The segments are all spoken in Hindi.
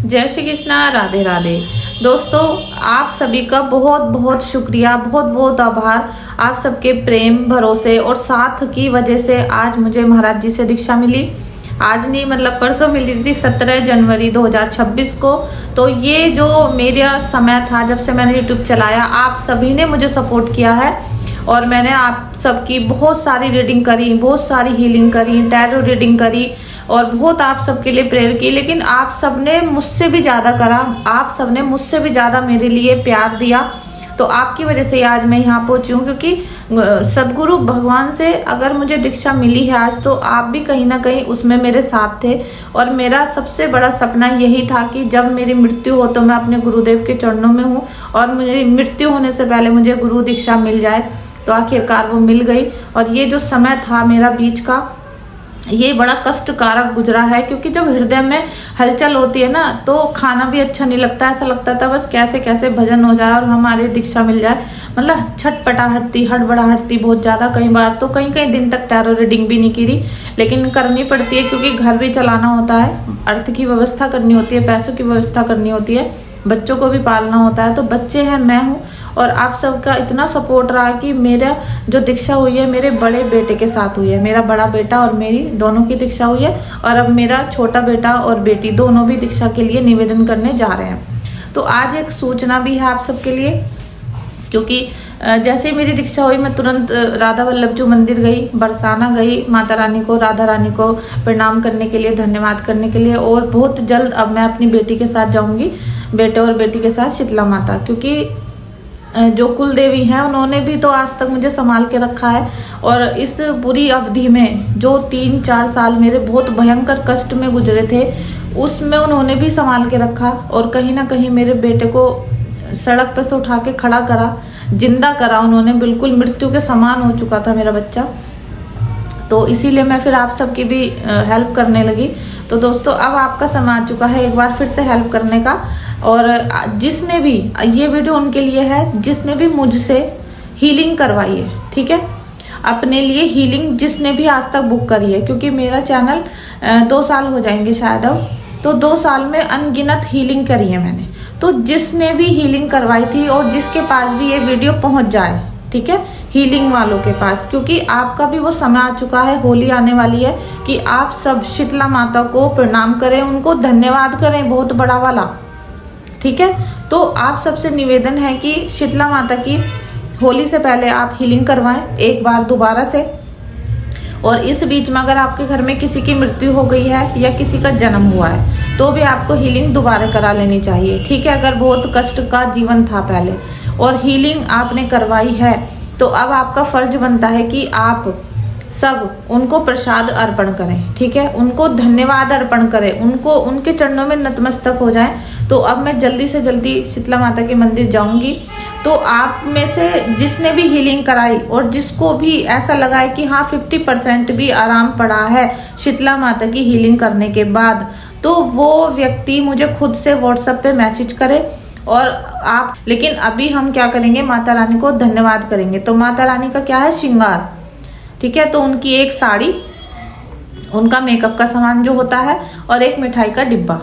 जय श्री कृष्णा, राधे राधे। दोस्तों, आप सभी का बहुत बहुत शुक्रिया, बहुत बहुत आभार। आप सबके प्रेम, भरोसे और साथ की वजह से आज मुझे महाराज जी से दीक्षा मिली। आज नहीं, मतलब परसों मिली थी, 17 जनवरी 2026 को। तो ये जो मेरा समय था जब से मैंने यूट्यूब चलाया, आप सभी ने मुझे सपोर्ट किया है और मैंने आप सबकी बहुत सारी रीडिंग करी, बहुत सारी हीलिंग करी, टैरो रीडिंग करी और बहुत आप सबके लिए प्रेयर की। लेकिन आप सबने मुझसे भी ज़्यादा करा, आप सबने मुझसे भी ज़्यादा मेरे लिए प्यार दिया। तो आपकी वजह से आज मैं यहाँ पहुंची हूँ, क्योंकि सदगुरु भगवान से अगर मुझे दीक्षा मिली है आज, तो आप भी कहीं ना कहीं उसमें मेरे साथ थे। और मेरा सबसे बड़ा सपना यही था कि जब मेरी मृत्यु हो तो मैं अपने गुरुदेव के चरणों में हूँ और मुझे मृत्यु होने से पहले मुझे गुरु दीक्षा मिल जाए। तो आखिरकार वो मिल गई। और ये जो समय था मेरा बीच का, ये बड़ा कष्टकारक गुजरा है, क्योंकि जब हृदय में हलचल होती है ना, तो खाना भी अच्छा नहीं लगता। ऐसा लगता था बस कैसे कैसे भजन हो जाए और हमारी दीक्षा मिल जाए। मतलब छटपटाहटती, हड़बड़ाहटती बहुत ज़्यादा। कई बार तो कई कई दिन तक टैरो रीडिंग भी नहीं की, लेकिन करनी पड़ती है, क्योंकि घर भी चलाना होता है, अर्थ की व्यवस्था करनी होती है, पैसों की व्यवस्था करनी होती है, बच्चों को भी पालना होता है। तो बच्चे हैं, मैं हूँ, और आप सबका इतना सपोर्ट रहा कि मेरा जो दीक्षा हुई है मेरे बड़े बेटे के साथ हुई है। मेरा बड़ा बेटा और मेरी दोनों की दीक्षा हुई है, और अब मेरा छोटा बेटा और बेटी दोनों भी दीक्षा के लिए निवेदन करने जा रहे हैं। तो आज एक सूचना भी है आप सबके लिए, क्योंकि जैसे ही मेरी दीक्षा हुई मैं तुरंत राधा वल्लभ जी मंदिर गई, बरसाना गई, माता रानी को, राधा रानी को प्रणाम करने के लिए, धन्यवाद करने के लिए। और बहुत जल्द अब मैं अपनी बेटी के साथ जाऊंगी, बेटे और बेटी के साथ शीतला माता, क्योंकि जो कुल देवी हैं उन्होंने भी तो आज तक मुझे संभाल के रखा है। और इस पूरी अवधि में जो 3-4 साल मेरे बहुत भयंकर कष्ट में गुजरे थे, उसमें उन्होंने भी संभाल के रखा। और कहीं ना कहीं मेरे बेटे को सड़क पे से उठा के खड़ा करा, जिंदा करा उन्होंने, बिल्कुल मृत्यु के समान हो चुका था मेरा बच्चा। तो इसीलिए मैं फिर आप सबकी भी हेल्प करने लगी। तो दोस्तों, अब आपका समय आ चुका है एक बार फिर से हेल्प करने का। और जिसने भी, ये वीडियो उनके लिए है जिसने भी मुझसे हीलिंग करवाई है, ठीक है, अपने लिए हीलिंग जिसने भी आज तक बुक करी है, क्योंकि मेरा चैनल 2 साल हो जाएंगे शायद अब। तो 2 साल में अनगिनत हीलिंग करी है मैंने। तो जिसने भी हीलिंग करवाई थी और जिसके पास भी ये वीडियो पहुंच जाए, ठीक है, हीलिंग वालों के पास, क्योंकि आपका भी वो समय आ चुका है, होली आने वाली है, कि आप सब शीतला माता को प्रणाम करें, उनको धन्यवाद करें बहुत बड़ा वाला, ठीक है। तो आप सबसे निवेदन है कि शीतला माता की होली से पहले आप हीलिंग करवाएं एक बार दोबारा से। और इस बीच में अगर आपके घर में किसी की मृत्यु हो गई है या किसी का जन्म हुआ है, तो भी आपको हीलिंग दोबारा करा लेनी चाहिए, ठीक है, अगर बहुत कष्ट का जीवन था पहले और हीलिंग आपने करवाई है, तो अब आपका फर्ज बनता है कि आप सब उनको प्रसाद अर्पण करें, ठीक है, उनको धन्यवाद अर्पण करें, उनको उनके चरणों में नतमस्तक हो जाएं। तो अब मैं जल्दी से जल्दी शीतला माता के मंदिर जाऊंगी। तो आप में से जिसने भी हीलिंग कराई और जिसको भी ऐसा लगा है कि हाँ 50% भी आराम पड़ा है शीतला माता की हीलिंग करने के बाद, तो वो व्यक्ति मुझे खुद से व्हाट्सएप पे मैसेज करे। और आप, लेकिन अभी हम क्या करेंगे, माता रानी को धन्यवाद करेंगे। तो माता रानी का क्या है, श्रृंगार, ठीक है। तो उनकी एक साड़ी, उनका मेकअप का सामान जो होता है, और एक मिठाई का डिब्बा,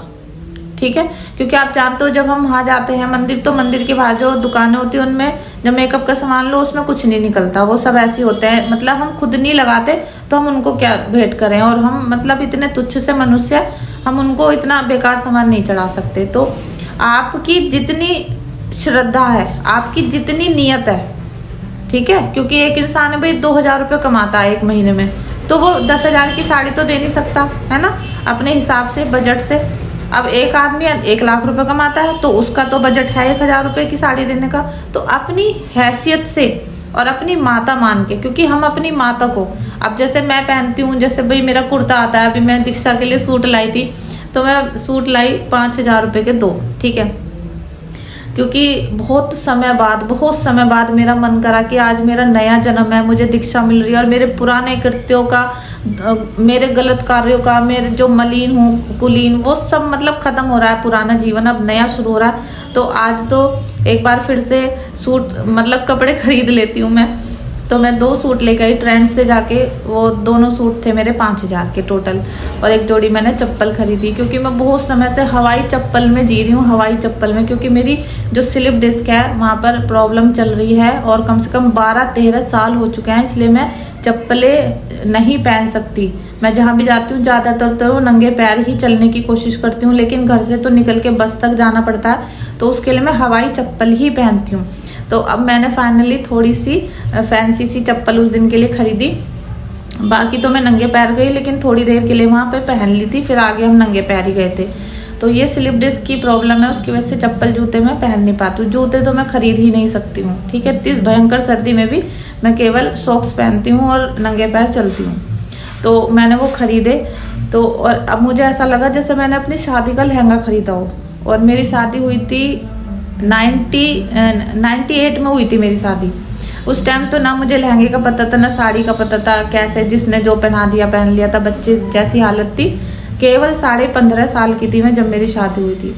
ठीक है। क्योंकि आप जानते हो जब हम वहां जाते हैं मंदिर, तो मंदिर के बाहर जो दुकानें होती है उनमें जब मेकअप का सामान लो उसमें कुछ नहीं निकलता, वो सब ऐसे होते हैं, मतलब हम खुद नहीं लगाते तो हम उनको क्या भेंट करें। और हम मतलब इतने तुच्छ से मनुष्य, हम उनको इतना बेकार सामान नहीं चढ़ा सकते। तो आपकी जितनी श्रद्धा है, आपकी जितनी नियत है, ठीक है, क्योंकि एक इंसान भाई 2000 रुपये कमाता है एक महीने में, तो वो 10,000 की साड़ी तो दे नहीं सकता है ना, अपने हिसाब से, बजट से। अब एक आदमी 1 लाख रुपए कमाता है, तो उसका तो बजट है 1000 रुपये की साड़ी देने का। तो अपनी हैसियत से और अपनी माता मान के, क्योंकि हम अपनी माता को, अब जैसे मैं पहनती हूँ, जैसे भाई मेरा कुर्ता आता है, अभी मैं दीक्षा के लिए सूट लाई थी, तो मैं सूट लाई 5000 रुपये के 2, ठीक है, क्योंकि बहुत समय बाद मेरा मन करा कि आज मेरा नया जन्म है, मुझे दीक्षा मिल रही है, और मेरे पुराने कृत्यों का, मेरे गलत कार्यों का, मेरे जो मलिन हूँ, कुलीन, वो सब मतलब खत्म हो रहा है, पुराना जीवन अब नया शुरू हो रहा है। तो आज तो एक बार फिर से सूट, मतलब कपड़े खरीद लेती हूँ मैं। तो मैं 2 सूट लेकर आई ट्रेंड से जाके। वो दोनों सूट थे मेरे 5000 के टोटल, और एक जोड़ी मैंने चप्पल खरीदी, क्योंकि मैं बहुत समय से हवाई चप्पल में जी रही हूँ, हवाई चप्पल में, क्योंकि मेरी जो स्लिप डिस्क है वहाँ पर प्रॉब्लम चल रही है और कम से कम 12-13 साल हो चुके हैं, इसलिए मैं चप्पलें नहीं पहन सकती। मैं जहाँ भी जाती हूँ ज़्यादातर तो नंगे पैर ही चलने की कोशिश करती हूँ, लेकिन घर से तो निकल के बस तक जाना पड़ता है, तो उसके लिए मैं हवाई चप्पल ही पहनती हूँ। तो अब मैंने फाइनली थोड़ी सी फैंसी सी चप्पल उस दिन के लिए खरीदी। बाकी तो मैं नंगे पैर गई, लेकिन थोड़ी देर के लिए वहाँ पे पहन ली थी, फिर आगे हम नंगे पैर ही गए थे। तो ये स्लिप डिस्क की प्रॉब्लम है, उसकी वजह से चप्पल जूते मैं पहन नहीं पाती हूँ। जूते तो मैं खरीद ही नहीं सकती हूँ, ठीक है। इस भयंकर सर्दी में भी मैं केवल सॉक्स पहनती हूँ और नंगे पैर चलती हूँ। तो मैंने वो खरीदे। तो और अब मुझे ऐसा लगा जैसे मैंने अपनी शादी का लहंगा खरीदा हो। और मेरी शादी हुई थी 98 में हुई थी मेरी शादी। उस टाइम तो ना मुझे लहंगे का पता था, ना साड़ी का पता था, कैसे जिसने जो पहना दिया पहन लिया था, बच्चे जैसी हालत थी। केवल 15.5 साल की थी मैं जब मेरी शादी हुई थी।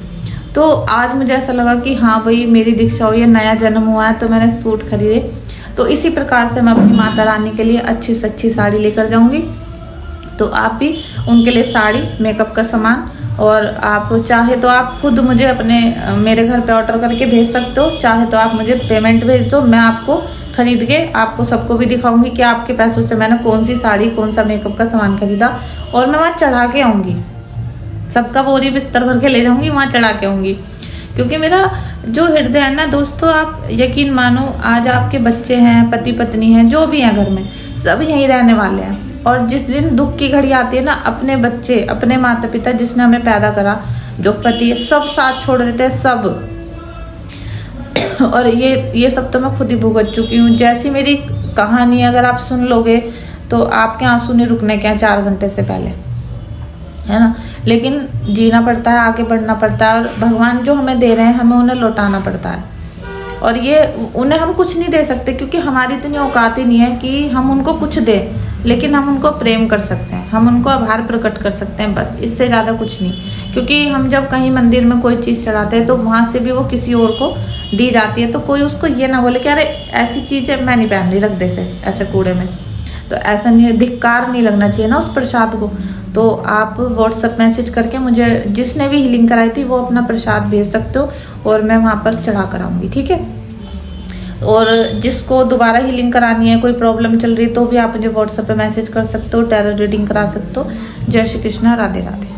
तो आज मुझे ऐसा लगा कि हाँ भाई मेरी दीक्षा हुई है, नया जन्म हुआ है, तो मैंने सूट खरीदे। तो इसी प्रकार से मैं अपनी माता रानी के लिए अच्छी से अच्छी साड़ी लेकर जाऊंगी। तो आप भी उनके लिए साड़ी, मेकअप का सामान, और आप चाहे तो आप खुद मुझे अपने मेरे घर पे ऑर्डर करके भेज सकते हो, चाहे तो आप मुझे पेमेंट भेज दो, मैं आपको खरीद के आपको सबको भी दिखाऊंगी कि आपके पैसों से मैंने कौन सी साड़ी, कौन सा मेकअप का सामान खरीदा, और मैं वहाँ चढ़ा के आऊँगी। सबका बोरी बिस्तर भर के ले जाऊँगी, वहाँ चढ़ा के आऊँगी। क्योंकि मेरा जो हृदय है ना दोस्तों, आप यकीन मानो, आज आपके बच्चे हैं, पति पत्नी हैं, जो भी हैं घर में, सब यहीं रहने वाले हैं। और जिस दिन दुख की घड़ी आती है ना, अपने बच्चे, अपने माता पिता जिसने हमें पैदा करा, जो पति, सब साथ छोड़ देते हैं, सब। और ये सब तो मैं खुद ही भुगत चुकी हूँ। जैसी मेरी कहानी अगर आप सुन लोगे तो आपके आंसू नहीं रुकने के हैं 4 घंटे से पहले, है ना। लेकिन जीना पड़ता है, आगे बढ़ना पड़ता है, और भगवान जो हमें दे रहे हैं हमें उन्हें लौटाना पड़ता है। और ये उन्हें हम कुछ नहीं दे सकते, क्योंकि हमारी इतनी औकात ही नहीं है कि हम उनको कुछ दें, लेकिन हम उनको प्रेम कर सकते हैं, हम उनको आभार प्रकट कर सकते हैं, बस, इससे ज़्यादा कुछ नहीं। क्योंकि हम जब कहीं मंदिर में कोई चीज़ चढ़ाते हैं तो वहाँ से भी वो किसी और को दी जाती है, तो कोई उसको ये ना बोले कि अरे ऐसी चीज़ है मैं नहीं पहन रही, रख दे से ऐसे कूड़े में। तो ऐसा नहीं, धिक्कार नहीं लगना चाहिए ना उस प्रसाद को। तो आप व्हाट्सएप मैसेज करके मुझे जिसने भी हीलिंग कराई थी वो अपना प्रसाद भेज सकते हो, और मैं वहाँ पर चढ़ा कर आऊँगी, ठीक है। और जिसको दोबारा हीलिंग करानी है, कोई प्रॉब्लम चल रही है, तो भी आप मुझे व्हाट्सएप पे मैसेज कर सकते हो, टैरो रीडिंग करा सकते हो। जय श्री कृष्णा, राधे राधे।